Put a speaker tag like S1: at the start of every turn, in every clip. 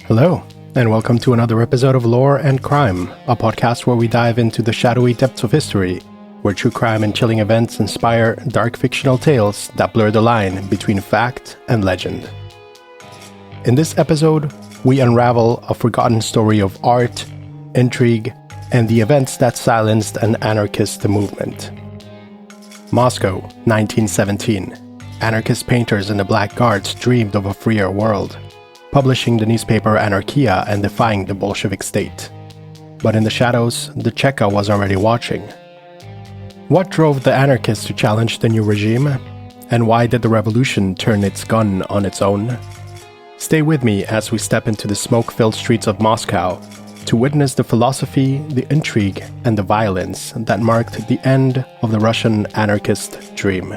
S1: Hello, and welcome to another episode of Lore and Crime, a podcast where we dive into the shadowy depths of history, where true crime and chilling events inspire dark fictional tales that blur the line between fact and legend. In this episode, we unravel a forgotten story of art, intrigue, and the events that silenced an anarchist movement. Moscow, 1917. Anarchist painters and the Black Guards dreamed of a freer world, publishing the newspaper Anarkhiia and defying the Bolshevik state. But in the shadows, the Cheka was already watching. What drove the anarchists to challenge the new regime? And why did the revolution turn its gun on its own? Stay with me as we step into the smoke-filled streets of Moscow to witness the philosophy, the intrigue, and the violence that marked the end of the Russian anarchist dream.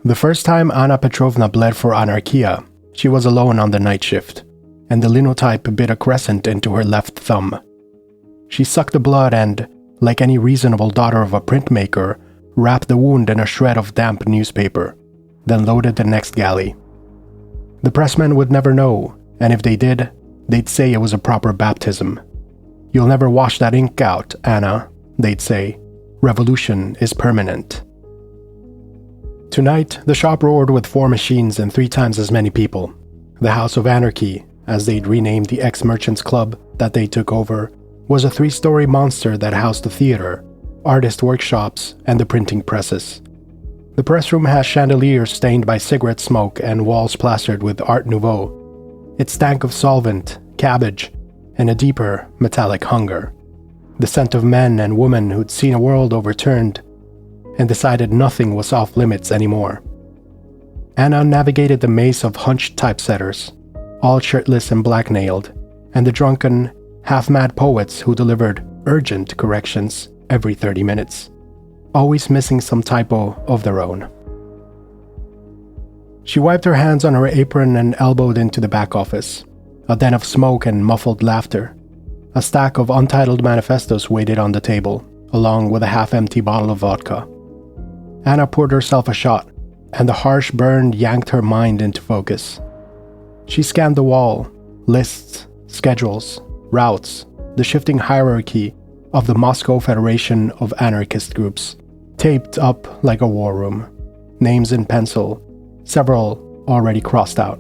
S1: The first time Anna Petrovna bled for Anarkhiia, she was alone on the night shift, and the linotype bit a crescent into her left thumb. She sucked the blood and, like any reasonable daughter of a printmaker, wrapped the wound in a shred of damp newspaper, then loaded the next galley. The pressmen would never know, and if they did, they'd say it was a proper baptism. "You'll never wash that ink out, Anna," they'd say. "Revolution is permanent." Tonight, the shop roared with 4 machines and 3 times as many people. The House of Anarchy, as they'd renamed the ex-merchants club that they took over, was a 3-story monster that housed the theater, artist workshops, and the printing presses. The press room has chandeliers stained by cigarette smoke and walls plastered with Art Nouveau. It stank of solvent, cabbage, and a deeper, metallic hunger. The scent of men and women who'd seen a world overturned and decided nothing was off limits anymore. Anna navigated the maze of hunched typesetters, all shirtless and black-nailed, and the drunken, half-mad poets who delivered urgent corrections every 30 minutes, always missing some typo of their own. She wiped her hands on her apron and elbowed into the back office, a den of smoke and muffled laughter. A stack of untitled manifestos waited on the table, along with a half-empty bottle of vodka. Anna poured herself a shot, and the harsh burn yanked her mind into focus. She scanned the wall, lists, schedules, routes, the shifting hierarchy of the Moscow Federation of Anarchist Groups, taped up like a war room, names in pencil, several already crossed out.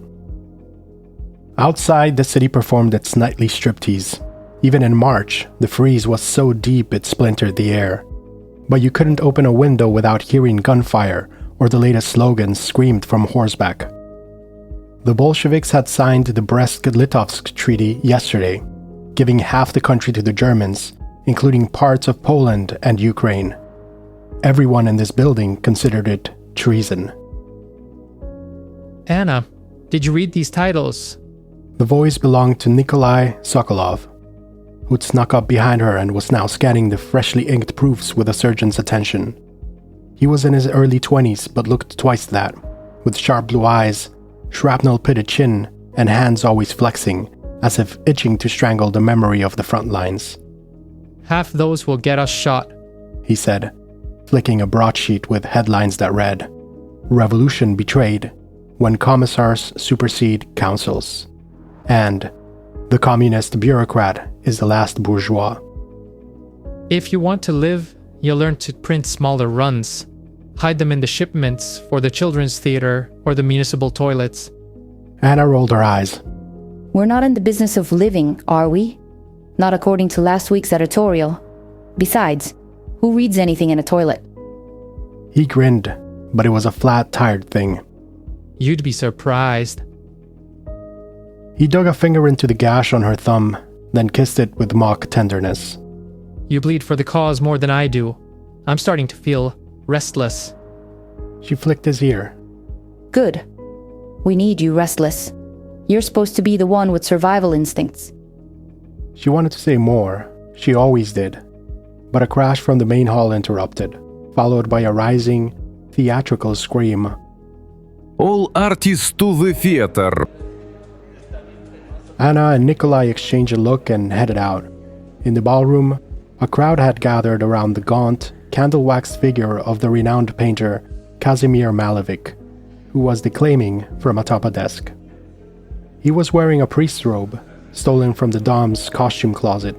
S1: Outside, the city performed its nightly striptease. Even in March, the freeze was so deep it splintered the air. But you couldn't open a window without hearing gunfire or the latest slogans screamed from horseback. The Bolsheviks had signed the Brest-Litovsk Treaty yesterday, giving half the country to the Germans, including parts of Poland and Ukraine. Everyone in this building considered it treason.
S2: Anna, did you read these titles?
S1: The voice belonged to Nikolai Sokolov, who'd snuck up behind her and was now scanning the freshly inked proofs with a surgeon's attention. He was in his early 20s but looked twice that, with sharp blue eyes, shrapnel-pitted chin, and hands always flexing, as if itching to strangle the memory of the front lines.
S2: "Half those will get us shot,"
S1: he said, flicking a broadsheet with headlines that read, "Revolution Betrayed, When Commissars Supersede Councils," and "The Communist Bureaucrat is the Last Bourgeois."
S2: "If you want to live, you'll learn to print smaller runs. Hide them in the shipments for the children's theater or the municipal toilets."
S1: Anna rolled her eyes.
S3: "We're not in the business of living, are we? Not according to last week's editorial. Besides, who reads anything in a toilet?"
S1: He grinned, but it was a flat, tired thing.
S2: "You'd be surprised."
S1: He dug a finger into the gash on her thumb, then kissed it with mock tenderness.
S2: "You bleed for the cause more than I do. I'm starting to feel restless."
S1: She flicked his ear.
S3: "Good. We need you restless. You're supposed to be the one with survival instincts."
S1: She wanted to say more. She always did. But a crash from the main hall interrupted, followed by a rising, theatrical scream.
S4: "All artists to the theater!"
S1: Anna and Nikolai exchanged a look and headed out. In the ballroom, A crowd had gathered around the gaunt, candle-wax figure of the renowned painter Kazimir Malevich, who was declaiming from atop a desk. He was wearing a priest's robe, stolen from the Dom's costume closet,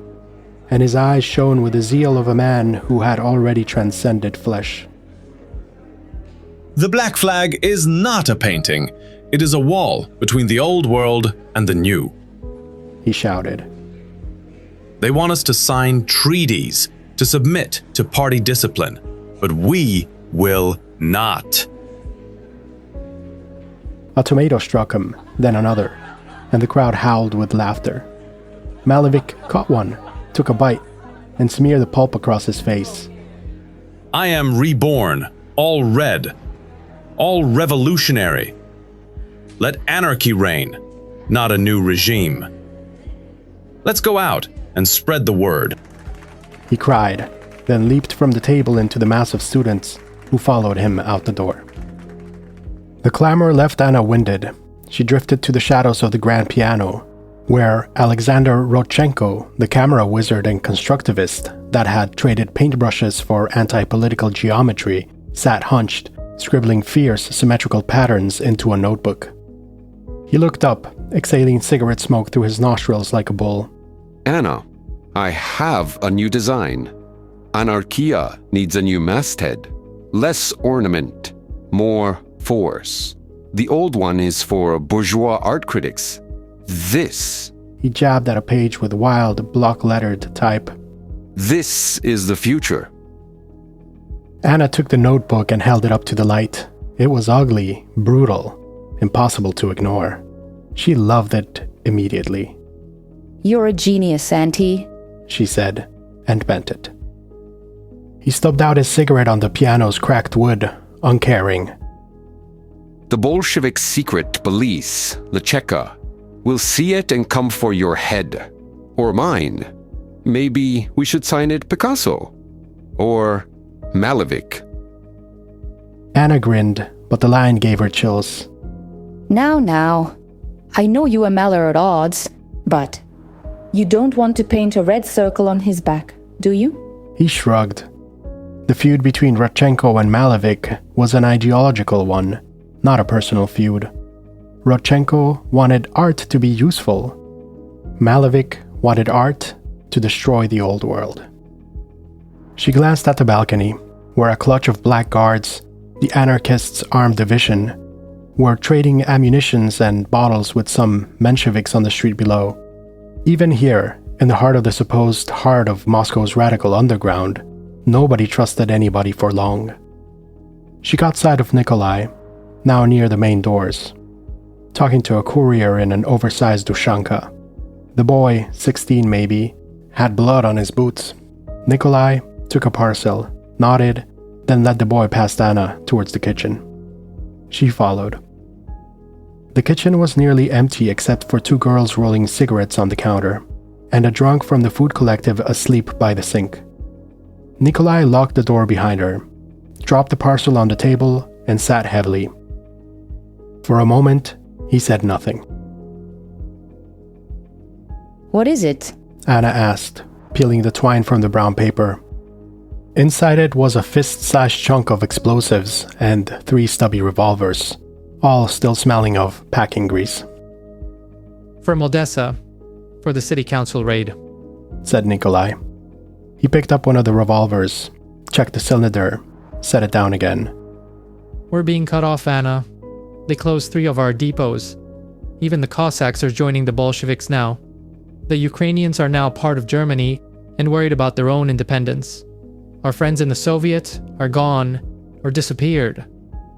S1: and his eyes shone with the zeal of a man who had already transcended flesh.
S5: The Black Flag is not a painting. It is a wall between the old world and the new.
S1: He shouted.
S5: They want us to sign treaties, to submit to party discipline, but we will not.
S1: A tomato struck him, then another, and the crowd howled with laughter. Malevich caught one, took a bite, and smeared the pulp across his face.
S5: I am reborn, all red, all revolutionary. Let anarchy reign, not a new regime. Let's go out and spread the word.
S1: He cried, then leaped from the table into the mass of students who followed him out the door. The clamor left Anna winded. She drifted to the shadows of the grand piano, where Alexander Rodchenko, the camera wizard and constructivist that had traded paintbrushes for anti-political geometry, sat hunched, scribbling fierce, symmetrical patterns into a notebook. He looked up, exhaling cigarette smoke through his nostrils like a bull.
S6: Anna, I have a new design. Anarkhiia needs a new masthead. Less ornament, more force. The old one is for bourgeois art critics. This.
S1: He jabbed at a page with wild, block-lettered type.
S6: This is the future.
S1: Anna took the notebook and held it up to the light. It was ugly, brutal, impossible to ignore. She loved it immediately.
S3: You're a genius, Auntie,
S1: she said, and bent it. He stubbed out his cigarette on the piano's cracked wood, uncaring.
S6: The Bolshevik secret police, the Cheka, will see it and come for your head. Or mine. Maybe we should sign it Picasso. Or Malevich.
S1: Anna grinned, but the line gave her chills.
S3: Now. I know you and Mal are at odds, but you don't want to paint a red circle on his back, do you?
S1: He shrugged. The feud between Rodchenko and Malevich was an ideological one, not a personal feud. Rodchenko wanted art to be useful. Malevich wanted art to destroy the old world. She glanced at the balcony, where a clutch of black guards, the anarchists' armed division, were trading ammunitions and bottles with some Mensheviks on the street below. Even here, in the heart of the supposed heart of Moscow's radical underground, nobody trusted anybody for long. She caught sight of Nikolai, now near the main doors, talking to a courier in an oversized Dushanka. The boy, 16 maybe, had blood on his boots. Nikolai took a parcel, nodded, then led the boy past Anna towards the kitchen. She followed. The kitchen was nearly empty except for two girls rolling cigarettes on the counter, and a drunk from the food collective asleep by the sink. Nikolai locked the door behind her, dropped the parcel on the table, and sat heavily. For a moment, he said nothing.
S3: What is it?
S1: Anna asked, peeling the twine from the brown paper. Inside it was a fist-sized chunk of explosives and 3 stubby revolvers, all still smelling of packing grease.
S2: From Odessa, for the city council raid,
S1: said Nikolai. He picked up one of the revolvers, checked the cylinder, set it down again.
S2: We're being cut off, Anna. They closed 3 of our depots. Even the Cossacks are joining the Bolsheviks now. The Ukrainians are now part of Germany and worried about their own independence. Our friends in the Soviet are gone or disappeared.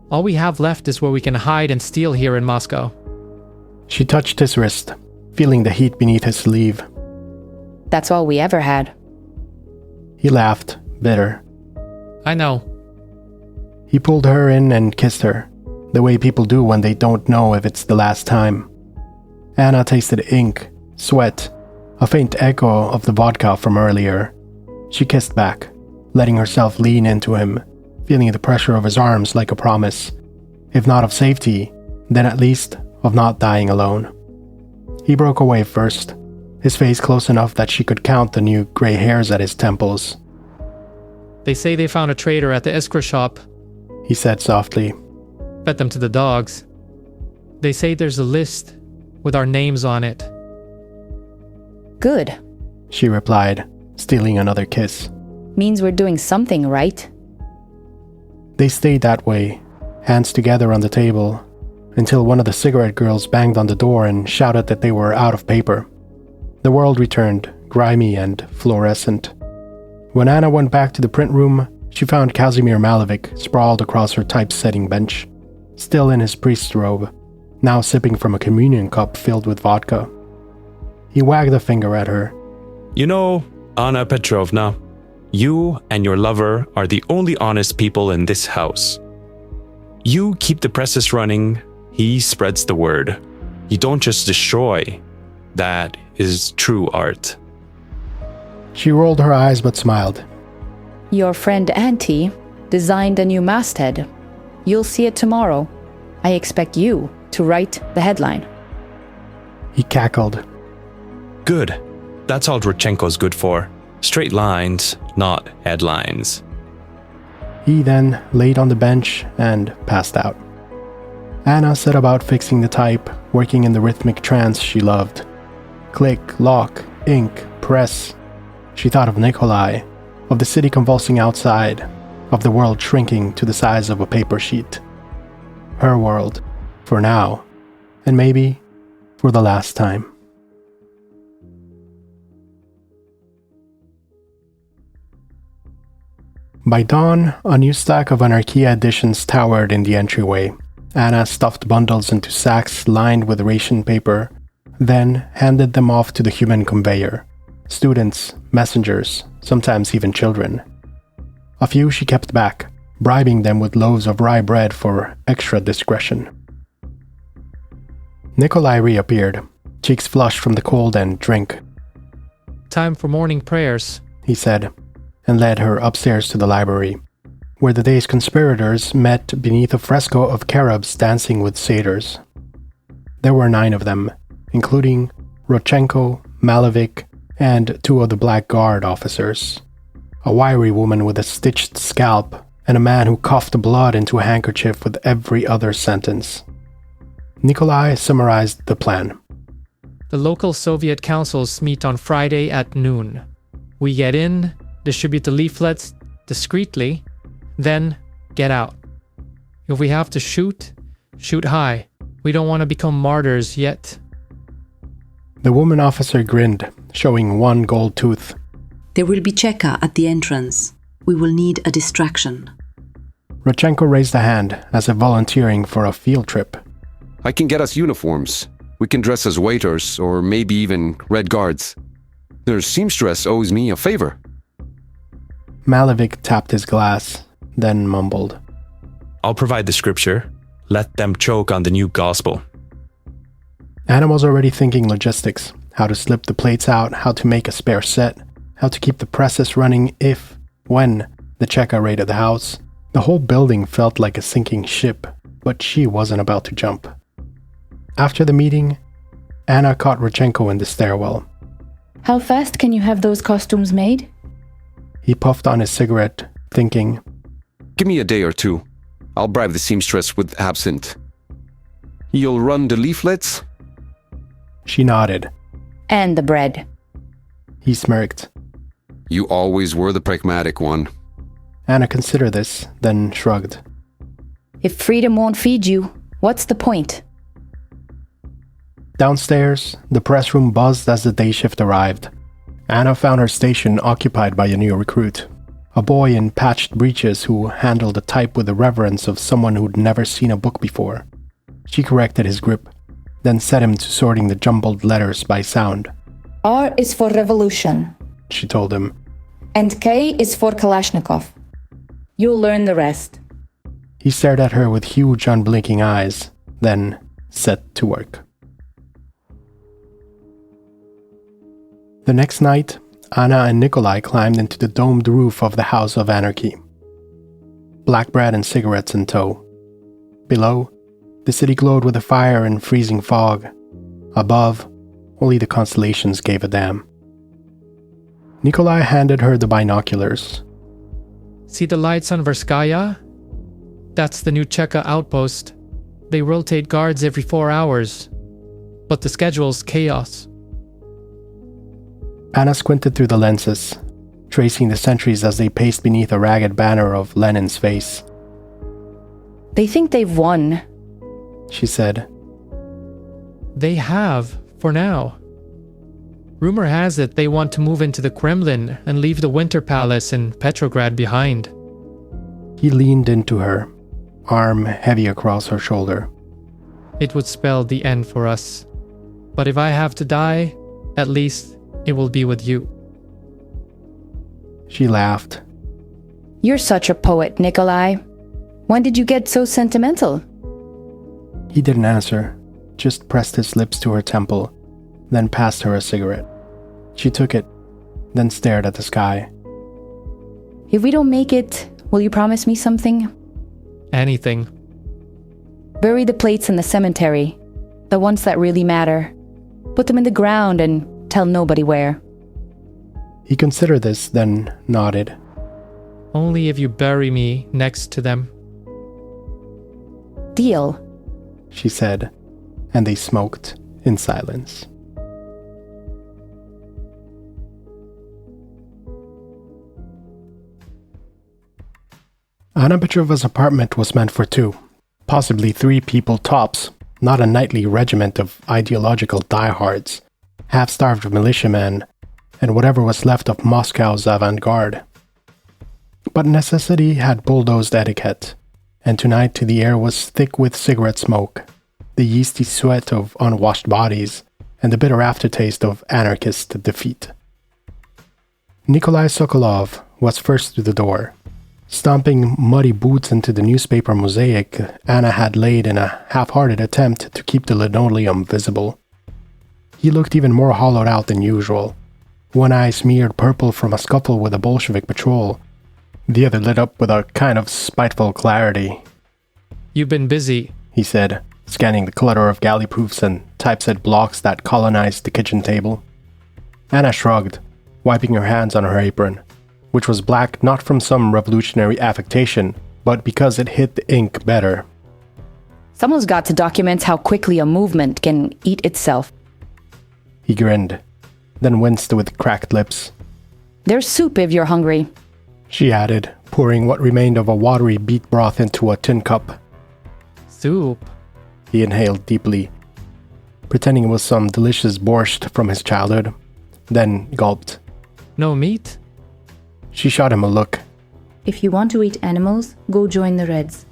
S2: All we have left is where we can hide and steal here in Moscow.
S1: She touched his wrist, feeling the heat beneath his sleeve.
S3: That's all we ever had.
S1: He laughed, bitter.
S2: I know.
S1: He pulled her in and kissed her, the way people do when they don't know if it's the last time. Anna tasted ink, sweat, a faint echo of the vodka from earlier. She kissed back, letting herself lean into him, feeling the pressure of his arms like a promise, if not of safety, then at least of not dying alone. He broke away first, his face close enough that she could count the new gray hairs at his temples.
S2: They say they found a traitor at the escrow shop.
S1: He said softly.
S2: Fed them to the dogs. They say there's a list with our names on it.
S3: Good.
S1: She replied, stealing another kiss.
S3: Means we're doing something right.
S1: They stayed that way, hands together on the table, until one of the cigarette girls banged on the door and shouted that they were out of paper. The world returned, grimy and fluorescent. When Anna went back to the print room, she found Kazimir Malevich sprawled across her typesetting bench, still in his priest's robe, now sipping from a communion cup filled with vodka. He wagged a finger at her.
S7: You know, Anna Petrovna, you and your lover are the only honest people in this house. You keep the presses running, he spreads the word. You don't just destroy. That is true art.
S1: She rolled her eyes but smiled.
S3: Your friend Auntie designed a new masthead. You'll see it tomorrow. I expect you to write the headline.
S1: He cackled.
S7: Good. That's all Rodchenko's good for. Straight lines, not headlines.
S1: He then laid on the bench and passed out. Anna set about fixing the type, working in the rhythmic trance she loved. Click, lock, ink, press. She thought of Nikolai, of the city convulsing outside, of the world shrinking to the size of a paper sheet. Her world, for now, and maybe for the last time. By dawn, a new stack of Anarkhiia editions towered in the entryway. Anna stuffed bundles into sacks lined with ration paper, then handed them off to the human conveyor. Students, messengers, sometimes even children. A few she kept back, bribing them with loaves of rye bread for extra discretion. Nikolai reappeared, cheeks flushed from the cold and drink.
S2: Time for morning prayers,
S1: He said, and led her upstairs to the library, where the day's conspirators met beneath a fresco of cherubs dancing with satyrs. There were 9 of them, including Rodchenko, Malevich, and 2 of the Black Guard officers. A wiry woman with a stitched scalp, and a man who coughed blood into a handkerchief with every other sentence. Nikolai summarized the plan.
S2: The local Soviet councils meet on Friday at noon. We get in, distribute the leaflets discreetly, then get out. If we have to shoot, shoot high. We don't want to become martyrs yet.
S1: The woman officer grinned, showing 1 gold tooth.
S8: There will be Cheka at the entrance. We will need a distraction.
S1: Rodchenko raised a hand, as if volunteering for a field trip.
S6: I can get us uniforms. We can dress as waiters, or maybe even Red Guards. Their seamstress owes me a favor.
S1: Malevich tapped his glass, then mumbled.
S7: I'll provide the scripture. Let them choke on the new gospel.
S1: Anna was already thinking logistics, how to slip the plates out, how to make a spare set, how to keep the presses running when the Cheka raided the house. The whole building felt like a sinking ship, but she wasn't about to jump. After the meeting, Anna caught Rodchenko in the stairwell.
S3: How fast can you have those costumes made?
S1: He puffed on his cigarette, thinking,
S6: Give me a day or 2. I'll bribe the seamstress with absinthe. You'll run the leaflets?
S1: She nodded.
S3: And the bread.
S1: He smirked.
S6: You always were the pragmatic one.
S1: Anna considered this, then shrugged.
S3: If freedom won't feed you, what's the point?
S1: Downstairs, the press room buzzed as the day shift arrived. Anna found her station occupied by a new recruit, a boy in patched breeches who handled a type with the reverence of someone who'd never seen a book before. She corrected his grip, then set him to sorting the jumbled letters by sound.
S9: R is for revolution,
S1: She told him.
S9: and K is for Kalashnikov. You'll learn the rest.
S1: He stared at her with huge unblinking eyes, then set to work. The next night, Anna and Nikolai climbed into the domed roof of the House of Anarchy. Black bread and cigarettes in tow. Below, the city glowed with a fire and freezing fog. Above, only the constellations gave a damn. Nikolai handed her the binoculars.
S2: See the lights on Verskaya? That's the new Cheka outpost. They rotate guards every 4 hours. But the schedule's chaos.
S1: Anna squinted through the lenses, tracing the sentries as they paced beneath a ragged banner of Lenin's face.
S3: They think they've won,
S1: she said.
S2: They have, for now. Rumor has it they want to move into the Kremlin and leave the Winter Palace in Petrograd behind.
S1: He leaned into her, arm heavy across her shoulder.
S2: It would spell the end for us. But if I have to die, at least it will be with you.
S1: She laughed.
S3: You're such a poet, Nikolai. When did you get so sentimental?
S1: He didn't answer, just pressed his lips to her temple, then passed her a cigarette. She took it, then stared at the sky.
S3: If we don't make it, will you promise me something?
S2: Anything.
S3: Bury the plates in the cemetery, the ones that really matter. Put them in the ground and tell nobody where.
S1: He considered this, then nodded.
S2: Only if you bury me next to them.
S3: Deal,
S1: she said, and they smoked in silence. Anna Petrova's apartment was meant for 2, possibly 3 people tops, not a nightly regiment of ideological diehards, half-starved militiamen, and whatever was left of Moscow's avant-garde. But necessity had bulldozed etiquette, and tonight the air was thick with cigarette smoke, the yeasty sweat of unwashed bodies, and the bitter aftertaste of anarchist defeat. Nikolai Sokolov was first through the door. Stomping muddy boots into the newspaper mosaic Anna had laid in a half-hearted attempt to keep the linoleum visible. He looked even more hollowed out than usual, one eye smeared purple from a scuffle with a Bolshevik patrol, the other lit up with a kind of spiteful clarity.
S2: You've been busy,
S1: he said, scanning the clutter of galley proofs and typeset blocks that colonized the kitchen table. Anna shrugged, wiping her hands on her apron, which was black not from some revolutionary affectation, but because it hid the ink better.
S3: Someone's got to document how quickly a movement can eat itself.
S1: He grinned, then winced with cracked lips.
S3: There's soup if you're hungry,
S1: she added, pouring what remained of a watery beet broth into a tin cup.
S2: Soup?
S1: He inhaled deeply, pretending it was some delicious borscht from his childhood, then gulped.
S2: No meat?
S1: She shot him a look.
S9: If you want to eat animals, go join the Reds.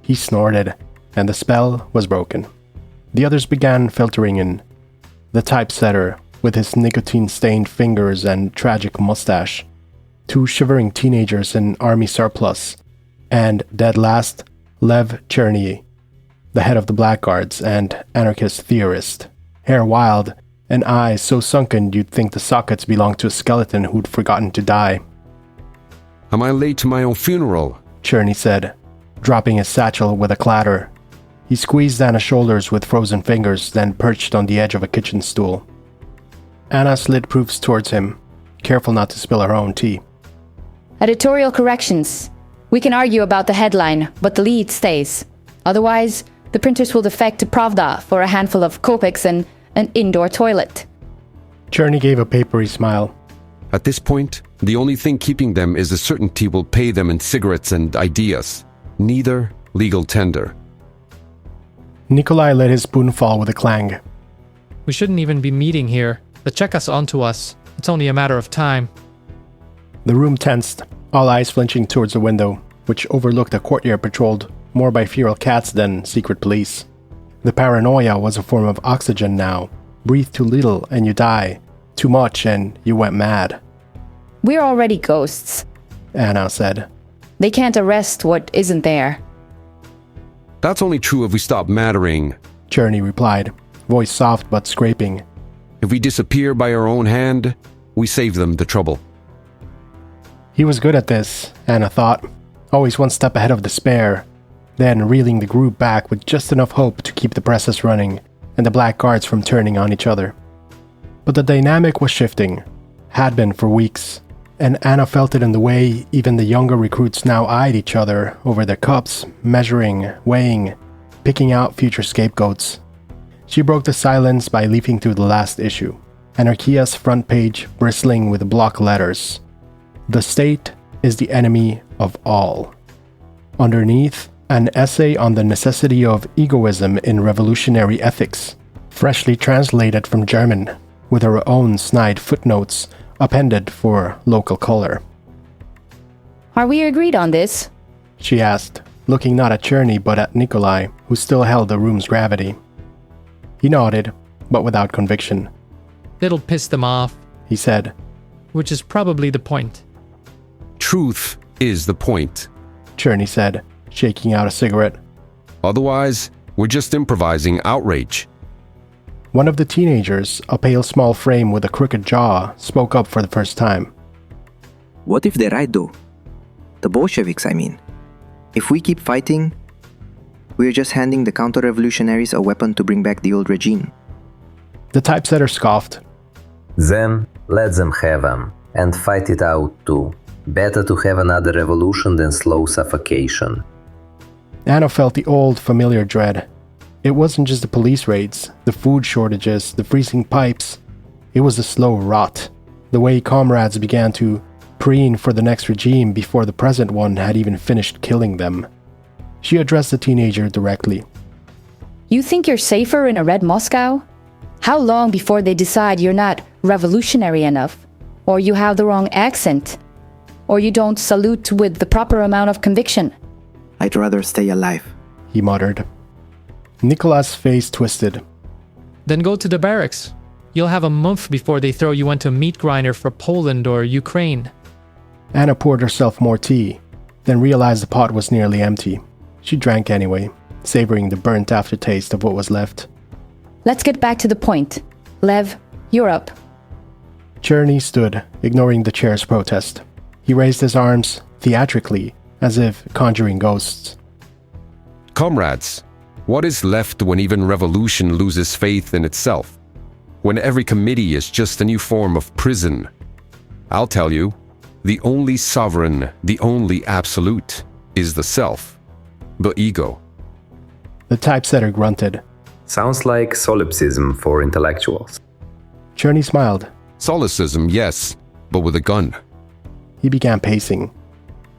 S1: He snorted, and the spell was broken. The others began filtering in. The typesetter, with his nicotine-stained fingers and tragic mustache. 2 shivering teenagers in army surplus. And, dead last, Lev Cherny, the head of the Blackguards and anarchist theorist. Hair wild, and eyes so sunken you'd think the sockets belonged to a skeleton who'd forgotten to die.
S6: Am I late to my own funeral?
S1: Cherny said, dropping his satchel with a clatter. He squeezed Anna's shoulders with frozen fingers, then perched on the edge of a kitchen stool. Anna slid proofs towards him, careful not to spill her own tea.
S3: Editorial corrections. We can argue about the headline, but the lead stays. Otherwise, the printers will defect to Pravda for a handful of kopecks and an indoor toilet.
S1: Cherny gave a papery smile.
S6: At this point, the only thing keeping them is the certainty we'll pay them in cigarettes and ideas. Neither legal tender.
S1: Nikolai let his spoon fall with a clang.
S2: We shouldn't even be meeting here. The Cheka's onto us. It's only a matter of time.
S1: The room tensed, all eyes flinching towards the window, which overlooked a courtyard patrolled more by feral cats than secret police. The paranoia was a form of oxygen now. Breathe too little and you die. Too much and you went mad.
S3: We're already ghosts,
S1: Anna said.
S3: They can't arrest what isn't there.
S6: That's only true if we stop mattering,
S1: Cherny replied, voice soft but scraping.
S6: If we disappear by our own hand, we save them the trouble.
S1: He was good at this, Anna thought, always one step ahead of despair, then reeling the group back with just enough hope to keep the presses running and the blackguards from turning on each other. But the dynamic was shifting, had been for weeks, and Anna felt it in the way even the younger recruits now eyed each other over their cups, measuring, weighing, picking out future scapegoats. She broke the silence by leafing through the last issue, Anarkhia's front page bristling with block letters. The state is the enemy of all. Underneath, an essay on the necessity of egoism in revolutionary ethics, freshly translated from German, with her own snide footnotes appended for local color.
S3: Are we agreed on this?
S1: She asked, looking not at Cherny but at Nikolai, who still held the room's gravity. He nodded, but without conviction.
S2: It'll piss them off,
S1: He said.
S2: which is probably the point.
S6: Truth is the point.
S1: Cherny said, shaking out a cigarette.
S6: Otherwise, we're just improvising outrage.
S1: One of the teenagers, a pale small frame with a crooked jaw, spoke up for the first time.
S10: What if they're right though? The Bolsheviks, I mean. If we keep fighting, we're just handing the counter-revolutionaries a weapon to bring back the old regime.
S1: The typesetter scoffed.
S11: Then let them have 'em, and fight it out too. Better to have another revolution than slow suffocation.
S1: Anna felt the old, familiar dread. It wasn't just the police raids, the food shortages, the freezing pipes. It was the slow rot, the way comrades began to preen for the next regime before the present one had even finished killing them. She addressed the teenager directly.
S3: You think you're safer in a red Moscow? How long before they decide you're not revolutionary enough? Or you have the wrong accent? Or you don't salute with the proper amount of conviction?
S10: I'd rather stay alive.
S1: He muttered. Nicholas' face twisted.
S2: Then go to the barracks. You'll have a month before they throw you into a meat grinder for Poland or Ukraine.
S1: Anna poured herself more tea, then realized the pot was nearly empty. She drank anyway, savoring the burnt aftertaste of what was left.
S3: Let's get back to the point. Lev, you're up.
S1: Cherny stood, ignoring the chair's protest. He raised his arms, theatrically, as if conjuring ghosts.
S6: Comrades, what is left when even revolution loses faith in itself? When every committee is just a new form of prison? I'll tell you, the only sovereign, the only absolute, is the self, the ego.
S1: The typesetter grunted.
S11: Sounds like solipsism for intellectuals.
S1: Cherny smiled.
S6: Solecism, yes, but with a gun.
S1: He began pacing.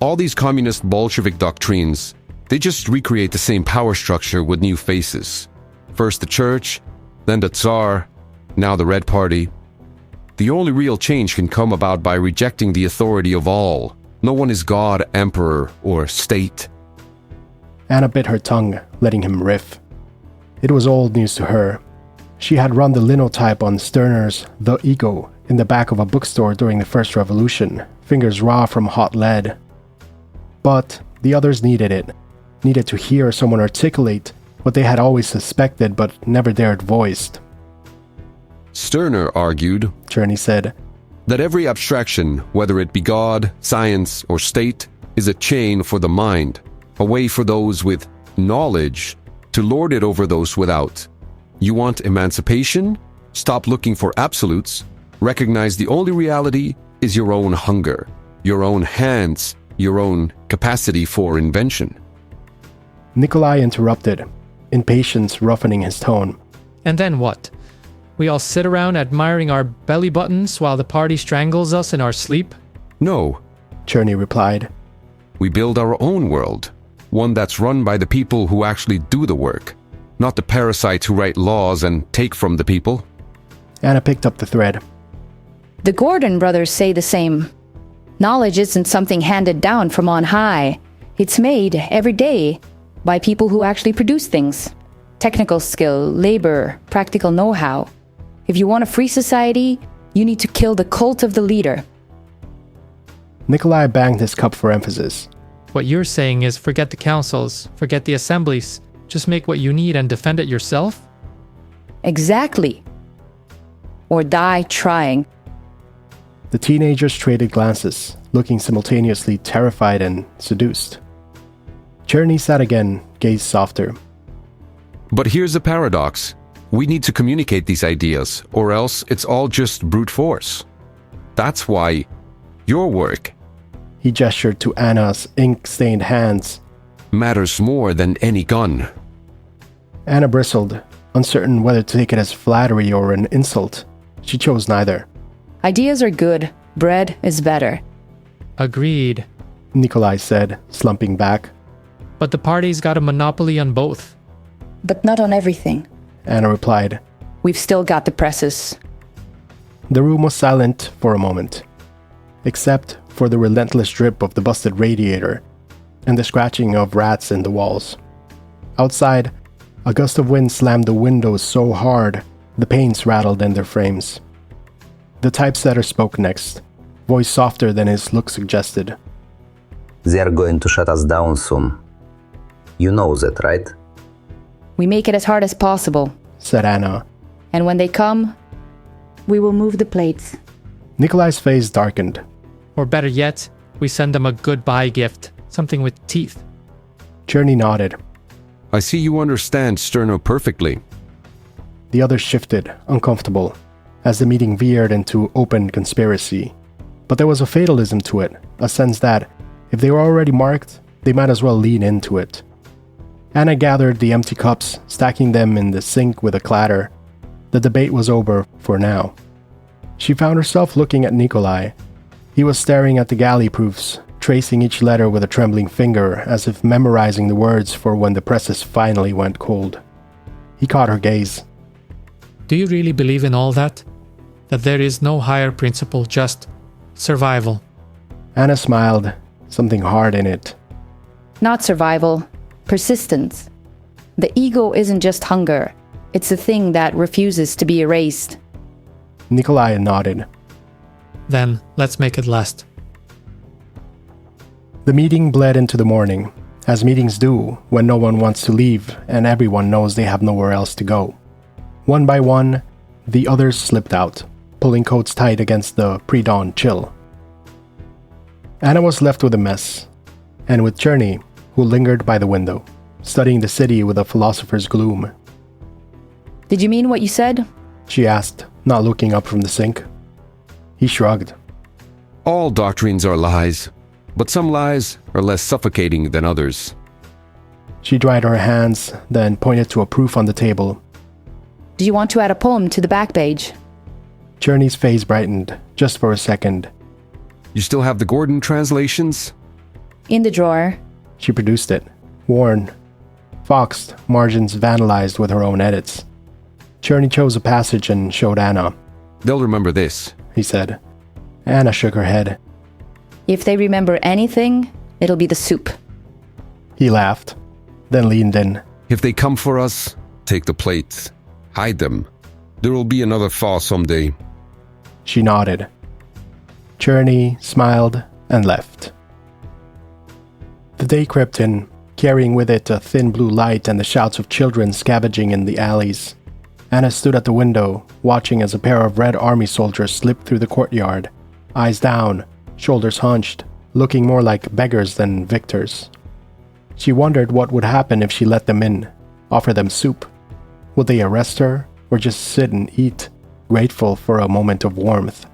S6: All these communist Bolshevik doctrines, they just recreate the same power structure with new faces. First the church, then the Tsar, now the Red Party. The only real change can come about by rejecting the authority of all. No one is God, emperor, or state.
S1: Anna bit her tongue, letting him riff. It was old news to her. She had run the linotype on Stirner's The Ego in the back of a bookstore during the First Revolution, fingers raw from hot lead. But the others needed it, needed to hear someone articulate what they had always suspected but never dared voiced.
S6: Stirner argued,
S1: Cherny said,
S6: that every abstraction, whether it be God, science, or state, is a chain for the mind, a way for those with knowledge to lord it over those without. You want emancipation? Stop looking for absolutes. Recognize the only reality is your own hunger, your own hands, your own capacity for invention.
S1: Nikolai interrupted, impatience roughening his tone.
S2: And then what? We all sit around admiring our belly buttons while the party strangles us in our sleep?
S6: No,
S1: Cherny replied.
S6: We build our own world, one that's run by the people who actually do the work, not the parasites who write laws and take from the people.
S1: Anna picked up the thread.
S3: The Gordon brothers say the same. Knowledge isn't something handed down from on high. It's made every day by people who actually produce things. Technical skill, labor, practical know-how. If you want a free society, you need to kill the cult of the leader.
S1: Nikolai banged his cup for emphasis.
S2: What you're saying is forget the councils, forget the assemblies, just make what you need and defend it yourself?
S3: Exactly. Or die trying.
S1: The teenagers traded glances, looking simultaneously terrified and seduced. Cherny sat again, gazed softer.
S6: But here's a paradox. We need to communicate these ideas, or else it's all just brute force. That's why your work
S1: He gestured to Anna's ink-stained hands.
S6: Matters more than any gun.
S1: Anna bristled, uncertain whether to take it as flattery or an insult. She chose neither.
S3: Ideas are good. Bread is better.
S2: Agreed.
S1: Nikolai said, slumping back.
S2: But the party's got a monopoly on both.
S9: But not on everything.
S1: Anna replied.
S3: We've still got the presses.
S1: The room was silent for a moment, except for the relentless drip of the busted radiator and the scratching of rats in the walls. Outside, a gust of wind slammed the windows so hard the panes rattled in their frames. The typesetter spoke next, voice softer than his look suggested.
S11: They're going to shut us down soon. You know that, right?
S3: We make it as hard as possible.
S1: Said Anna.
S3: And when they come,
S9: We will move the plates.
S1: Nikolai's face darkened.
S2: Or better yet, we send them a goodbye gift, something with teeth.
S1: Cherny nodded.
S6: I see you understand Sterno perfectly.
S1: The others shifted, uncomfortable, as the meeting veered into open conspiracy. But there was a fatalism to it, a sense that, if they were already marked, they might as well lean into it. Anna gathered the empty cups, stacking them in the sink with a clatter. The debate was over for now. She found herself looking at Nikolai. He was staring at the galley proofs, tracing each letter with a trembling finger, as if memorizing the words for when the presses finally went cold. He caught her gaze.
S2: Do you really believe in all that? That there is no higher principle, just survival?
S1: Anna smiled, something hard in it.
S3: not survival, persistence. The ego isn't just hunger. It's a thing that refuses to be erased.
S1: Nikolai nodded.
S2: Then, let's make it last.
S1: The meeting bled into the morning, as meetings do when no one wants to leave and everyone knows they have nowhere else to go. One by one, the others slipped out, pulling coats tight against the pre-dawn chill. Anna was left with a mess, and with Cherny, who lingered by the window, studying the city with a philosopher's gloom.
S3: Did you mean what you said?
S1: She asked, not looking up from the sink. He shrugged.
S6: All doctrines are lies, but some lies are less suffocating than others.
S1: She dried her hands, then pointed to a proof on the table.
S3: Do you want to add a poem to the back page?
S1: Cherny's face brightened, just for a second.
S6: You still have the Gordon translations?
S3: In the drawer.
S1: She produced it, worn, foxed, margins vandalized with her own edits. Cherny chose a passage and showed Anna.
S6: They'll remember this,
S1: he said. Anna shook her head.
S3: If they remember anything, it'll be the soup.
S1: He laughed, then leaned in.
S6: If they come for us, take the plates. Hide them. There will be another fall someday.
S1: She nodded. Cherny smiled and left. The day crept in, carrying with it a thin blue light and the shouts of children scavenging in the alleys. Anna stood at the window, watching as a pair of Red Army soldiers slipped through the courtyard, eyes down, shoulders hunched, looking more like beggars than victors. She wondered what would happen if she let them in, offer them soup. Would they arrest her, or just sit and eat, grateful for a moment of warmth?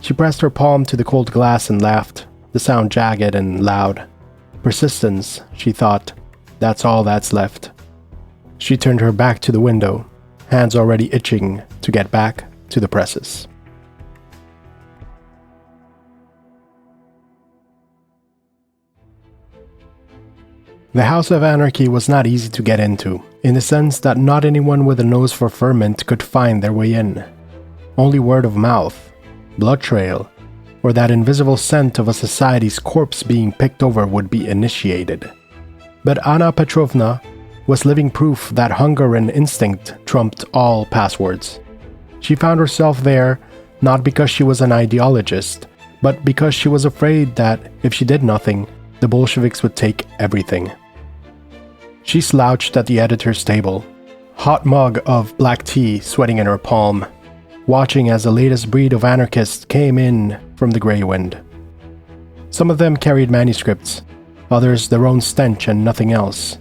S1: She pressed her palm to the cold glass and laughed, the sound jagged and loud. Persistence, she thought, that's all that's left. She turned her back to the window, hands already itching to get back to the presses. The House of Anarchy was not easy to get into, in the sense that not anyone with a nose for ferment could find their way in. Only word of mouth, blood trail, or that invisible scent of a society's corpse being picked over would be initiated. But Anna Petrovna was living proof that hunger and instinct trumped all passwords. She found herself there not because she was an ideologist, but because she was afraid that if she did nothing, the Bolsheviks would take everything. She slouched at the editor's table, hot mug of black tea sweating in her palm, watching as the latest breed of anarchists came in from the grey wind. Some of them carried manuscripts, others their own stench and nothing else.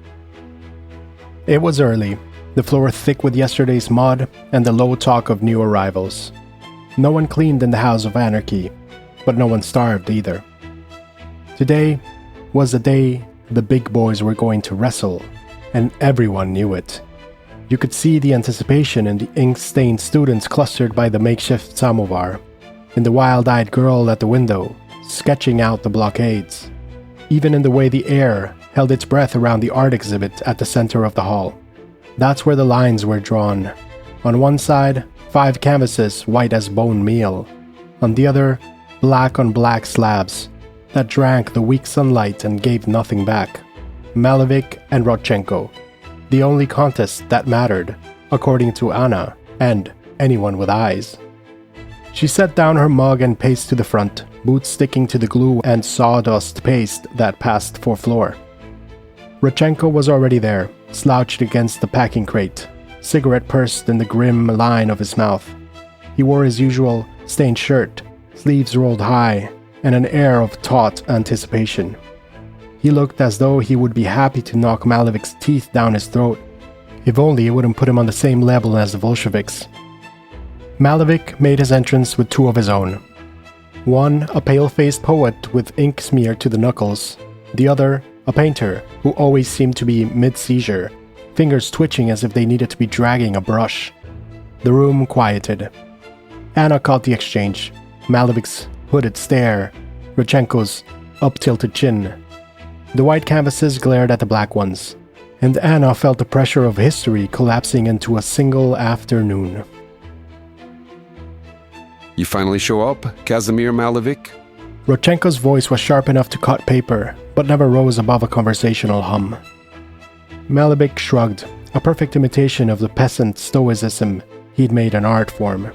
S1: It was early, the floor thick with yesterday's mud and the low talk of new arrivals. No one cleaned in the House of Anarchy, but no one starved either. Today was the day the big boys were going to wrestle, and everyone knew it. You could see the anticipation in the ink-stained students clustered by the makeshift samovar, in the wild-eyed girl at the window, sketching out the blockades, even in the way the air held its breath around the art exhibit at the center of the hall. That's where the lines were drawn. On one side, 5 canvases white as bone meal. On the other, black on black slabs that drank the weak sunlight and gave nothing back. Malevich and Rodchenko, the only contest that mattered, according to Anna and anyone with eyes. She set down her mug and paced to the front, boots sticking to the glue and sawdust paste that passed for floor. Rodchenko was already there, slouched against the packing crate, cigarette pursed in the grim line of his mouth. He wore his usual stained shirt, sleeves rolled high, and an air of taut anticipation. He looked as though he would be happy to knock Malevich's teeth down his throat, if only it wouldn't put him on the same level as the Bolsheviks. Malevich made his entrance with 2 of his own. One, a pale-faced poet with ink smeared to the knuckles. The other, a painter who always seemed to be mid-seizure, fingers twitching as if they needed to be dragging a brush. The room quieted. Anna caught the exchange, Malevich's hooded stare, Rodchenko's up-tilted chin. The white canvases glared at the black ones, and Anna felt the pressure of history collapsing into a single afternoon.
S6: You finally show up, Kazimir Malevich?
S1: Rodchenko's voice was sharp enough to cut paper, but never rose above a conversational hum. Malevich shrugged, a perfect imitation of the peasant stoicism he'd made an art form.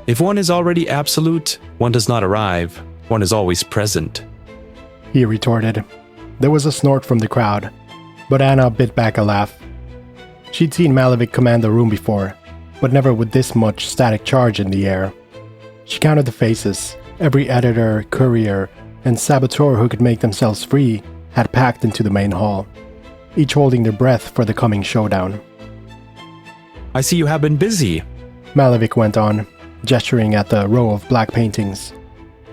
S7: If one is already absolute, one does not arrive. One is always present.
S1: He retorted. There was a snort from the crowd, but Anna bit back a laugh. She'd seen Malevich command the room before, but never with this much static charge in the air. She counted the faces. Every editor, courier, and saboteur who could make themselves free had packed into the main hall, each holding their breath for the coming showdown.
S7: I see you have been busy.
S1: Malevich went on, gesturing at the row of black paintings.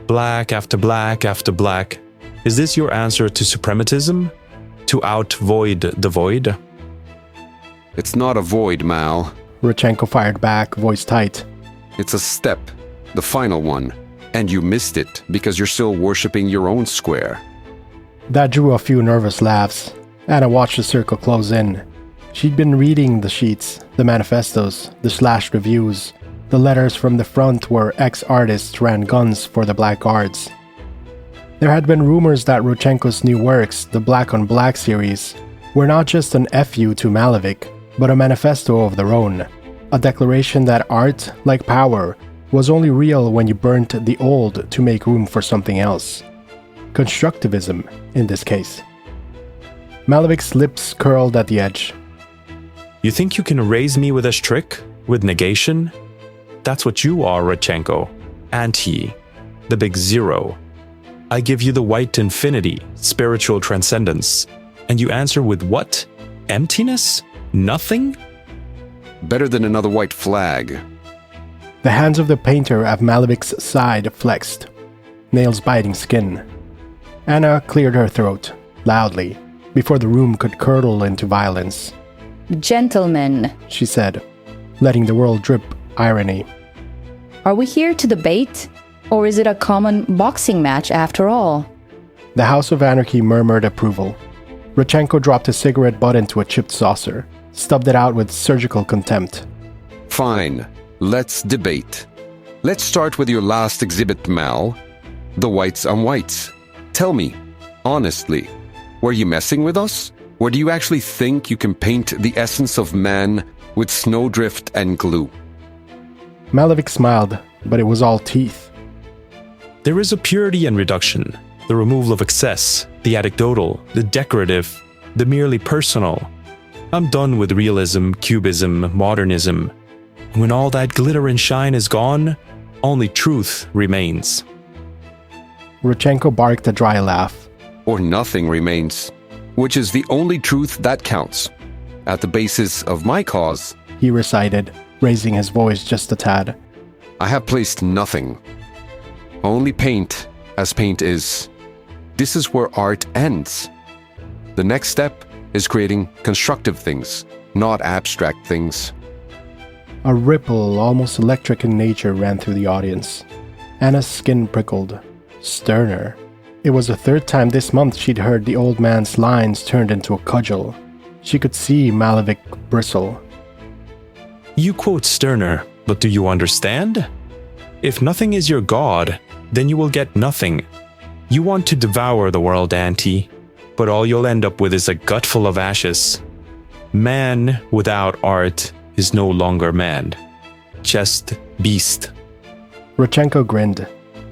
S7: Black after black after black. Is this your answer to suprematism? To out-void the void?
S6: It's not a void, Mal.
S1: Rodchenko fired back, voice tight.
S6: It's a step, the final one. And you missed it because you're still worshipping your own square.
S1: That drew a few nervous laughs. Anna watched the circle close in. She'd been reading the sheets, the manifestos, the slashed reviews, the letters from the front where ex-artists ran guns for the Black Guards. There had been rumors that Rodchenko's new works, the Black on Black series, were not just an FU to Malevich, but a manifesto of their own, a declaration that art, like power, was only real when you burnt the old to make room for something else. Constructivism, in this case. Malevich's lips curled at the edge.
S7: You think you can erase me with a trick? With negation? That's what you are, Rodchenko. Anti. The big zero. I give you the white infinity, spiritual transcendence. And you answer with what? Emptiness? Nothing?
S6: Better than another white flag.
S1: The hands of the painter at Malevich's side flexed, nails biting skin. Anna cleared her throat, loudly, before the room could curdle into violence.
S3: Gentlemen,
S1: she said, letting the world drip irony.
S3: Are we here to debate? Or is it a common boxing match after all?
S1: The House of Anarchy murmured approval. Rodchenko dropped his cigarette butt into a chipped saucer, stubbed it out with surgical contempt.
S6: Fine. Let's debate. Let's start with your last exhibit, Mal. The whites on whites. Tell me, honestly, were you messing with us? Or do you actually think you can paint the essence of man with snowdrift and glue?
S1: Malevich smiled, but it was all teeth.
S7: There is a purity in reduction, the removal of excess, the anecdotal, the decorative, the merely personal. I'm done with realism, cubism, modernism. When all that glitter and shine is gone, only truth remains.
S1: Rodchenko barked a dry laugh.
S6: Or nothing remains, which is the only truth that counts. at the basis of my cause,
S1: he recited, raising his voice just a tad.
S6: I have placed nothing. Only paint, as paint is. This is where art ends. The next step is creating constructive things, not abstract things.
S1: A ripple, almost electric in nature, ran through the audience. Anna's skin prickled. Sterner. It was the third time this month she'd heard the old man's lines turned into a cudgel. She could see Malevich bristle.
S7: You quote sterner, but do you understand? If nothing is your god, then you will get nothing. You want to devour the world, Auntie, but all you'll end up with is a gut full of ashes. Man without art is no longer man. Just beast.
S1: Rodchenko grinned.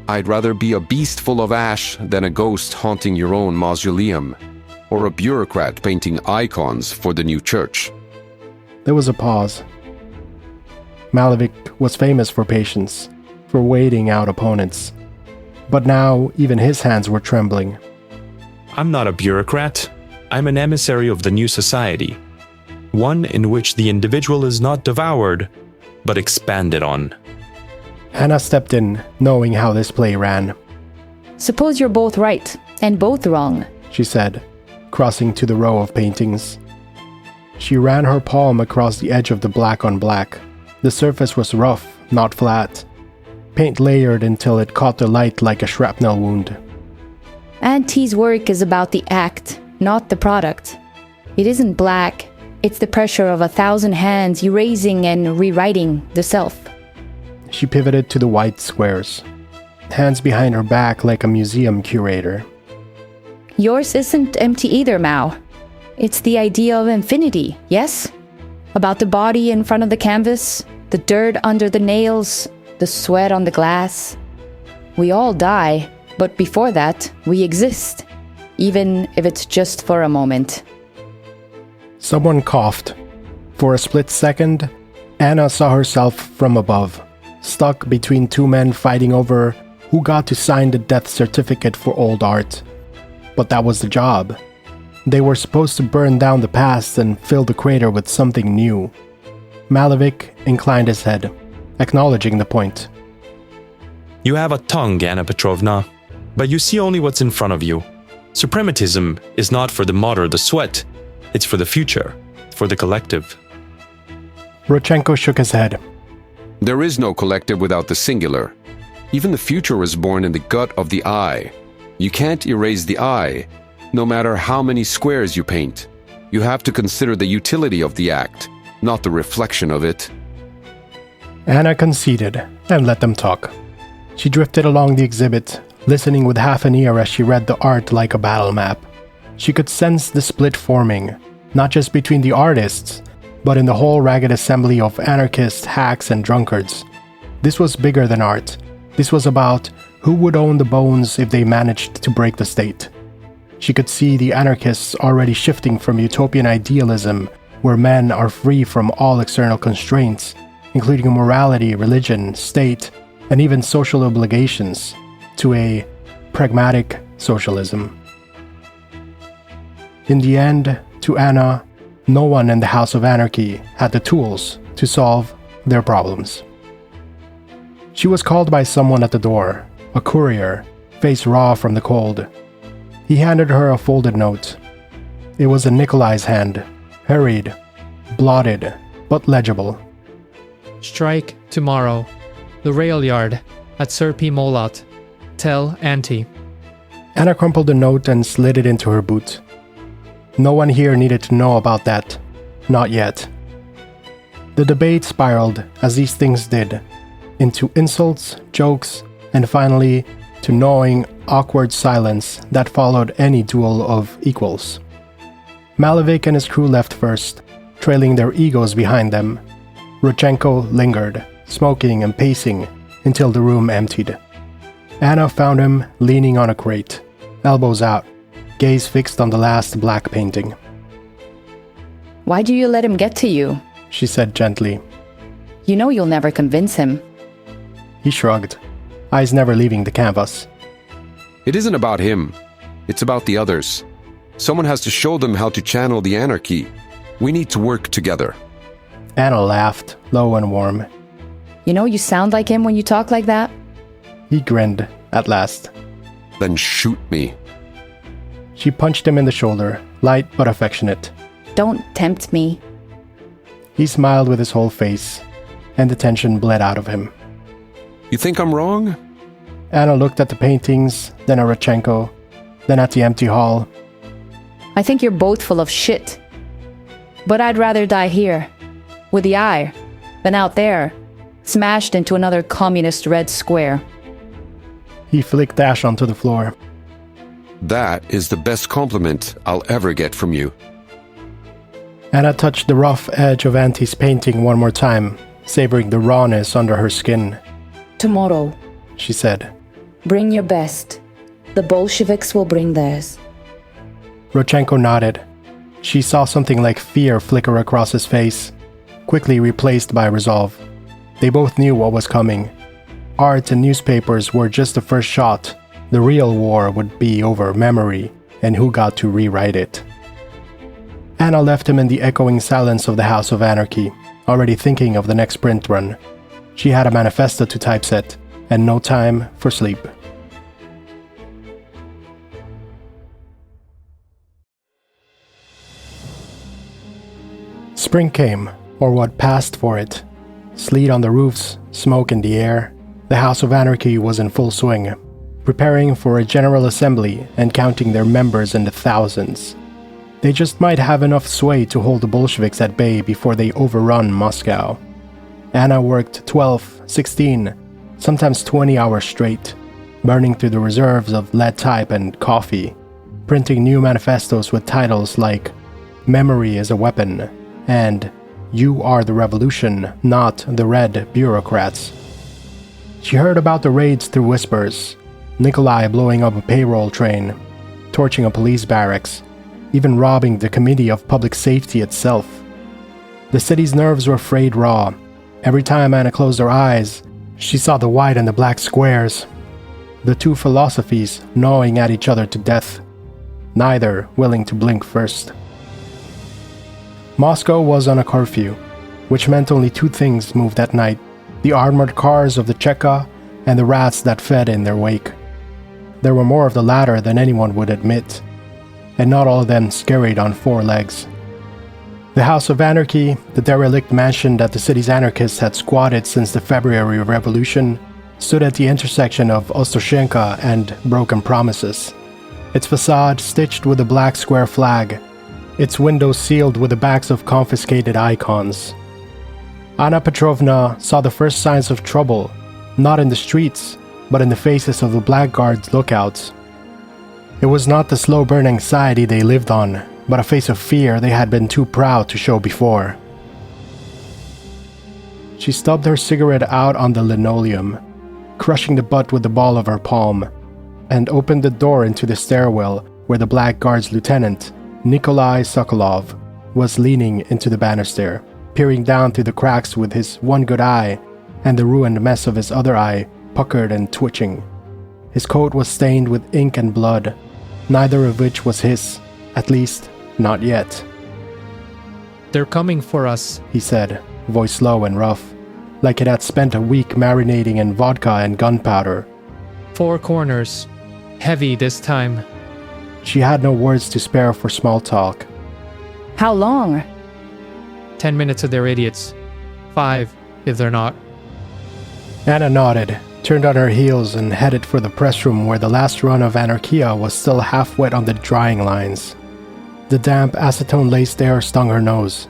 S6: I'd rather be a beast full of ash than a ghost haunting your own mausoleum, or a bureaucrat painting icons for the new church.
S1: There was a pause. Malevich was famous for patience, for waiting out opponents. But now, even his hands were trembling.
S7: I'm not a bureaucrat. I'm an emissary of the new society. One in which the individual is not devoured, but expanded on.
S1: Anna stepped in, knowing how this play ran.
S3: Suppose you're both right, and both wrong,
S1: she said, crossing to the row of paintings. She ran her palm across the edge of the black on black. The surface was rough, not flat. Paint layered until it caught the light like a shrapnel wound.
S3: Auntie's work is about the act, not the product. It isn't black, it's the pressure of 1,000 hands erasing and rewriting the self.
S1: She pivoted to the white squares, hands behind her back like a museum curator.
S3: Yours isn't empty either, Mao. It's the idea of infinity, yes? About the body in front of the canvas, the dirt under the nails, the sweat on the glass. We all die, but before that, we exist, even if it's just for a moment.
S1: Someone coughed. For a split second, Anna saw herself from above, stuck between two men fighting over who got to sign the death certificate for old art. But that was the job. They were supposed to burn down the past and fill the crater with something new. Malevich inclined his head, acknowledging the point.
S7: You have a tongue, Anna Petrovna, but you see only what's in front of you. Suprematism is not for the mud or the sweat. It's for the future, for the collective.
S1: Rodchenko shook his head.
S6: There is no collective without the singular. Even the future is born in the gut of the eye. You can't erase the eye, no matter how many squares you paint. You have to consider the utility of the act, not the reflection of it.
S1: Anna conceded and let them talk. She drifted along the exhibit, listening with half an ear as she read the art like a battle map. She could sense the split forming, not just between the artists, but in the whole ragged assembly of anarchists, hacks, and drunkards. This was bigger than art. This was about who would own the bones if they managed to break the state. She could see the anarchists already shifting from utopian idealism, where men are free from all external constraints, including morality, religion, state, and even social obligations, to a pragmatic socialism. In the end, to Anna, no one in the House of Anarchy had the tools to solve their problems. She was called by someone at the door, a courier, face raw from the cold. He handed her a folded note. It was in Nikolai's hand, hurried, blotted, but legible.
S2: Strike tomorrow. The rail yard at Sir P. Molat. Tell Auntie.
S1: Anna crumpled the note and slid it into her boot. No one here needed to know about that. Not yet. The debate spiraled, as these things did, into insults, jokes, and finally to gnawing, awkward silence that followed any duel of equals. Malevich and his crew left first, trailing their egos behind them. Rodchenko lingered, smoking and pacing, until the room emptied. Anna found him leaning on a crate, elbows out, gaze fixed on the last black painting.
S3: Why do you let him get to you?
S1: She said gently.
S3: You know you'll never convince him.
S1: He shrugged, eyes never leaving the canvas.
S6: It isn't about him. It's about the others. Someone has to show them how to channel the anarchy. We need to work together.
S1: Anna laughed, low and warm.
S3: You know, you sound like him when you talk like that.
S1: He grinned, at last.
S6: Then shoot me.
S1: She punched him in the shoulder, light but affectionate.
S3: Don't tempt me.
S1: He smiled with his whole face, and the tension bled out of him.
S6: You think I'm wrong?
S1: Anna looked at the paintings, then at Rodchenko, then at the empty hall.
S3: I think you're both full of shit. But I'd rather die here, with the eye, than out there, smashed into another communist red square.
S1: He flicked ash onto the floor.
S6: That is the best compliment I'll ever get from you.
S1: Anna touched the rough edge of Auntie's painting one more time, savoring the rawness under her skin.
S9: Tomorrow,
S1: She said.
S9: bring your best. The Bolsheviks will bring theirs.
S1: Rodchenko nodded. She saw something like fear flicker across his face, quickly replaced by resolve. They both knew what was coming. Art and newspapers were just the first shot. The real war would be over memory and who got to rewrite it. Anna left him in the echoing silence of the House of Anarchy, already thinking of the next print run. She had a manifesto to typeset, and no time for sleep. Spring came, or what passed for it. Sleet on the roofs, smoke in the air. The House of Anarchy was in full swing, preparing for a general assembly and counting their members in the thousands. They just might have enough sway to hold the Bolsheviks at bay before they overrun Moscow. Anna worked 12, 16, sometimes 20 hours straight, burning through the reserves of lead type and coffee, printing new manifestos with titles like "Memory is a Weapon" and "You are the revolution, not the red bureaucrats." She heard about the raids through whispers, Nikolai blowing up a payroll train, torching a police barracks, even robbing the Committee of Public Safety itself. The city's nerves were frayed raw. Every time Anna closed her eyes, she saw the white and the black squares, the two philosophies gnawing at each other to death, neither willing to blink first. Moscow was on a curfew, which meant only two things moved that night: the armored cars of the Cheka and the rats that fed in their wake. There were more of the latter than anyone would admit, and not all of them scurried on four legs. The House of Anarchy, the derelict mansion that the city's anarchists had squatted since the February Revolution, stood at the intersection of Ostoshenka and Broken Promises. Its facade stitched with a black square flag, its windows sealed with the backs of confiscated icons. Anna Petrovna saw the first signs of trouble, not in the streets, but in the faces of the blackguards' lookouts. It was not the slow-burn anxiety they lived on, but a face of fear they had been too proud to show before. She stubbed her cigarette out on the linoleum, crushing the butt with the ball of her palm, and opened the door into the stairwell where the blackguard's lieutenant, Nikolai Sokolov, was leaning into the banister, peering down through the cracks with his one good eye and the ruined mess of his other eye puckered and twitching. His coat was stained with ink and blood, neither of which was his, at least not yet.
S2: "They're coming for us,"
S1: he said, voice low and rough, like it had spent a week marinating in vodka and gunpowder.
S2: "Four corners. Heavy this time."
S1: She had no words to spare for small talk.
S3: How long?
S2: 10 minutes if they're idiots. 5 if they're not.
S1: Anna nodded, turned on her heels and headed for the press room where the last run of Anarkhiia was still half wet on the drying lines. The damp acetone-laced air stung her nose.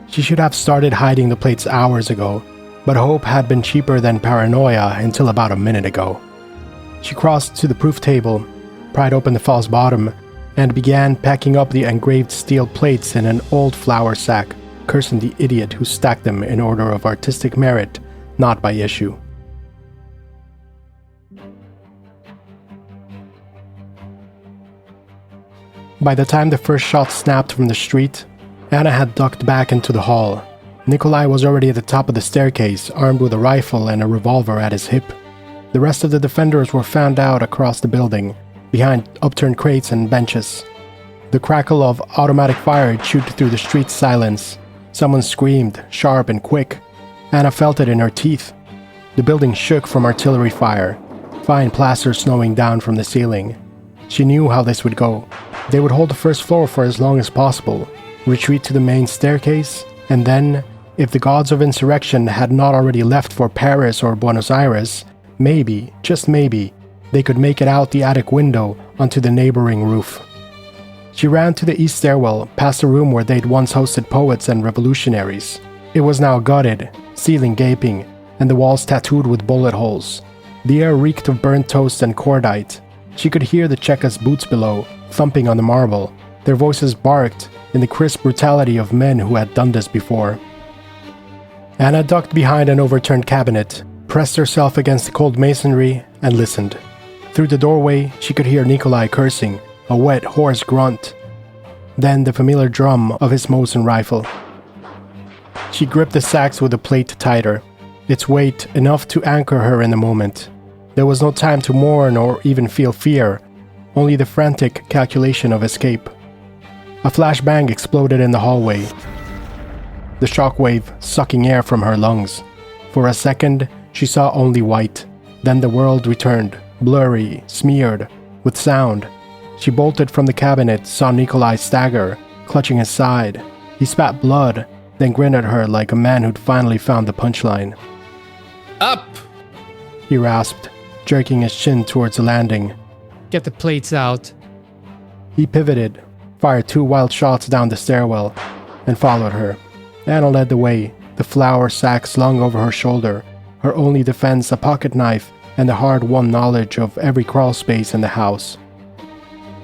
S1: She should have started hiding the plates hours ago, but hope had been cheaper than paranoia until about a minute ago. She crossed to the proof table, pried open the false bottom, and began packing up the engraved steel plates in an old flour sack, cursing the idiot who stacked them in order of artistic merit, not by issue. By the time the first shot snapped from the street, Anna had ducked back into the hall. Nikolai was already at the top of the staircase, armed with a rifle and a revolver at his hip. The rest of the defenders were fanned out across the building, behind upturned crates and benches. The crackle of automatic fire chewed through the street's silence. Someone screamed, sharp and quick. Anna felt it in her teeth. The building shook from artillery fire, fine plaster snowing down from the ceiling. She knew how this would go. They would hold the first floor for as long as possible, retreat to the main staircase, and then, if the gods of insurrection had not already left for Paris or Buenos Aires, maybe, just maybe, they could make it out the attic window onto the neighboring roof. She ran to the east stairwell, past the room where they'd once hosted poets and revolutionaries. It was now gutted, ceiling gaping, and the walls tattooed with bullet holes. The air reeked of burnt toast and cordite. She could hear the Cheka's boots below, thumping on the marble. Their voices barked in the crisp brutality of men who had done this before. Anna ducked behind an overturned cabinet, pressed herself against the cold masonry, and listened. Through the doorway, she could hear Nikolai cursing, a wet, hoarse grunt. Then the familiar drum of his Mosin rifle. She gripped the sacks with the plate tighter, its weight enough to anchor her in the moment. There was no time to mourn or even feel fear, only the frantic calculation of escape. A flashbang exploded in the hallway, the shockwave sucking air from her lungs. For a second, she saw only white. Then the world returned, blurry, smeared, with sound. She bolted from the cabinet, saw Nikolai stagger, clutching his side. He spat blood, then grinned at her like a man who'd finally found the punchline.
S12: Up!
S1: He rasped, jerking his chin towards the landing.
S2: Get the plates out.
S1: He pivoted, fired 2 wild shots down the stairwell, and followed her. Anna led the way, the flour sack slung over her shoulder, her only defense a pocket knife and the hard-won knowledge of every crawl space in the house.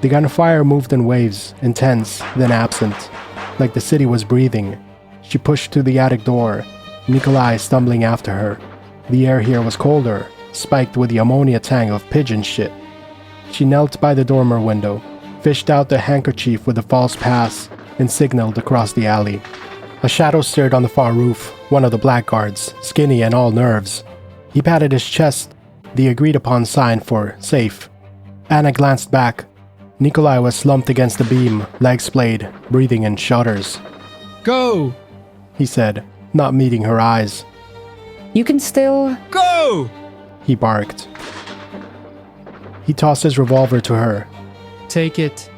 S1: The gunfire moved in waves, intense, then absent, like the city was breathing. She pushed to the attic door, Nikolai stumbling after her. The air here was colder, spiked with the ammonia tang of pigeon shit. She knelt by the dormer window, fished out the handkerchief with the false pass, and signaled across the alley. A shadow stirred on the far roof, one of the blackguards, skinny and all nerves. He patted his chest, the agreed-upon sign for safe. Anna glanced back. Nikolai was slumped against the beam, legs splayed, breathing in shudders.
S12: Go!
S1: He said, not meeting her eyes.
S3: You can still...
S12: Go!
S1: He barked. He tossed his revolver to her.
S2: Take it.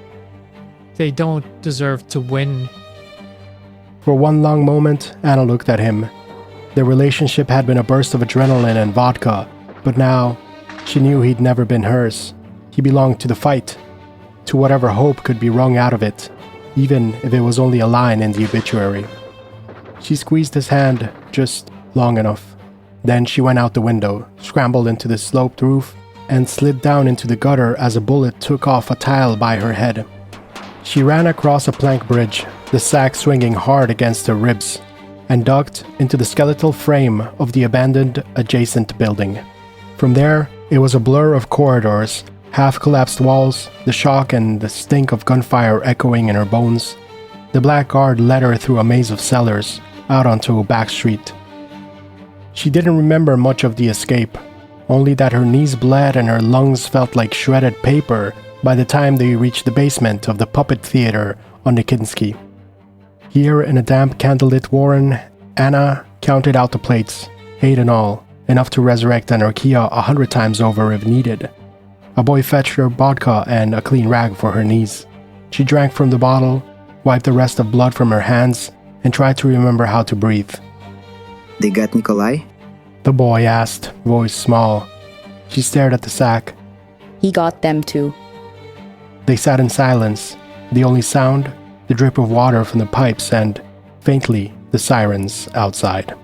S2: They don't deserve to win.
S1: For one long moment, Anna looked at him. Their relationship had been a burst of adrenaline and vodka, but now, she knew he'd never been hers. He belonged to the fight, to whatever hope could be wrung out of it, even if it was only a line in the obituary. She squeezed his hand just long enough. Then she went out the window, scrambled into the sloped roof, and slid down into the gutter as a bullet took off a tile by her head. She ran across a plank bridge, the sack swinging hard against her ribs, and ducked into the skeletal frame of the abandoned adjacent building. From there, it was a blur of corridors, half-collapsed walls, the shock and the stink of gunfire echoing in her bones. The blackguard led her through a maze of cellars, out onto a back street. She didn't remember much of the escape, only that her knees bled and her lungs felt like shredded paper by the time they reached the basement of the puppet theater on Nikinsky. Here in a damp candlelit warren, Anna counted out the plates, 8 in all, enough to resurrect Anarkhiia 100 times over if needed. A boy fetched her vodka and a clean rag for her knees. She drank from the bottle, wiped the rest of blood from her hands, and tried to remember how to breathe.
S10: They got Nikolai?
S1: The boy asked, voice small. She stared at the sack.
S3: He got them too.
S1: They sat in silence, the only sound, the drip of water from the pipes and, faintly, the sirens outside.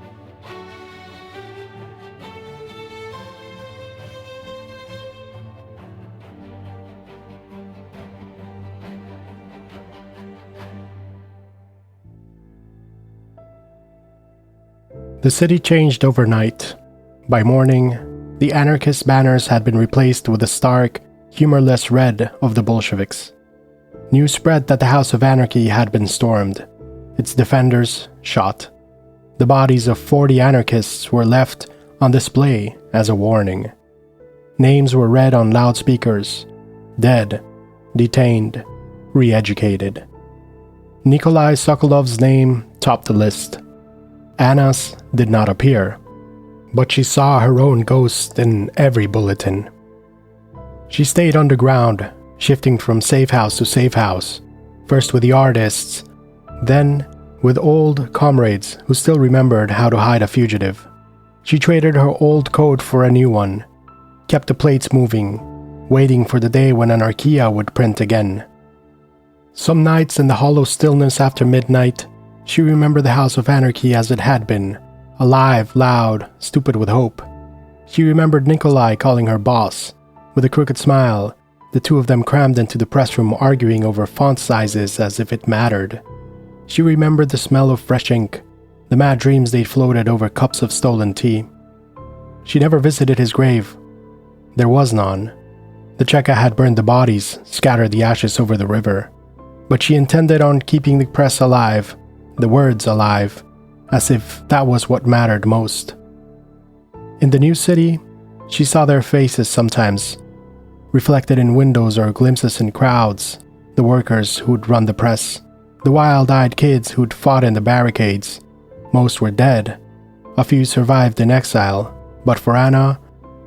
S1: The city changed overnight. By morning, the anarchist banners had been replaced with the stark, humorless red of the Bolsheviks. News spread that the House of Anarchy had been stormed, its defenders shot. The bodies of 40 anarchists were left on display as a warning. Names were read on loudspeakers: dead, detained, re-educated. Nikolai Sokolov's name topped the list. Anna's did not appear, but she saw her own ghost in every bulletin. She stayed underground, shifting from safe house to safe house, first with the artists, then with old comrades who still remembered how to hide a fugitive. She traded her old code for a new one, kept the plates moving, waiting for the day when Anarkhiia would print again. Some nights in the hollow stillness after midnight, she remembered the House of Anarchy as it had been, alive, loud, stupid with hope. She remembered Nikolai calling her boss. With a crooked smile, the two of them crammed into the press room arguing over font sizes as if it mattered. She remembered the smell of fresh ink, the mad dreams they floated over cups of stolen tea. She never visited his grave. There was none. The Cheka had burned the bodies, scattered the ashes over the river. But she intended on keeping the press alive, the words alive, as if that was what mattered most. In the new city, she saw their faces sometimes, reflected in windows or glimpses in crowds, the workers who'd run the press, the wild-eyed kids who'd fought in the barricades. Most were dead. A few survived in exile, but for Anna,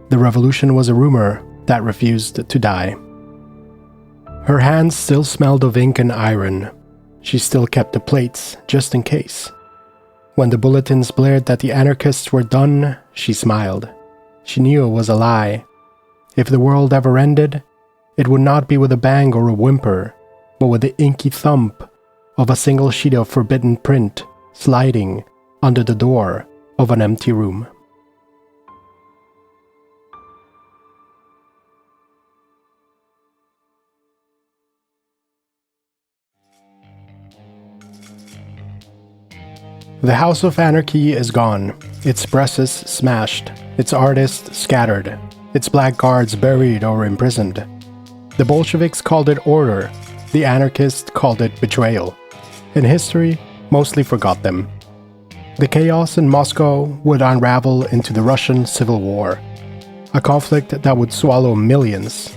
S1: the revolution was a rumor that refused to die. Her hands still smelled of ink and iron. She still kept the plates, just in case. When the bulletins blared that the anarchists were done, she smiled. She knew it was a lie. If the world ever ended, it would not be with a bang or a whimper, but with the inky thump of a single sheet of forbidden print sliding under the door of an empty room. The House of Anarchy is gone, its presses smashed, its artists scattered, its blackguards buried or imprisoned. The Bolsheviks called it order, the anarchists called it betrayal, and history mostly forgot them. The chaos in Moscow would unravel into the Russian Civil War, a conflict that would swallow millions.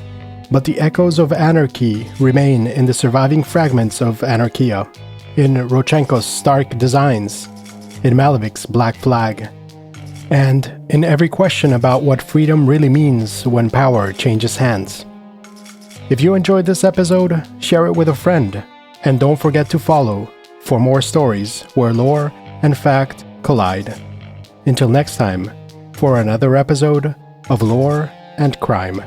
S1: But the echoes of anarchy remain in the surviving fragments of Anarkhiia, in Rodchenko's stark designs, in Malevik's black flag, and in every question about what freedom really means when power changes hands. If you enjoyed this episode, share it with a friend, and don't forget to follow for more stories where lore and fact collide. Until next time, for another episode of Lore and Crime.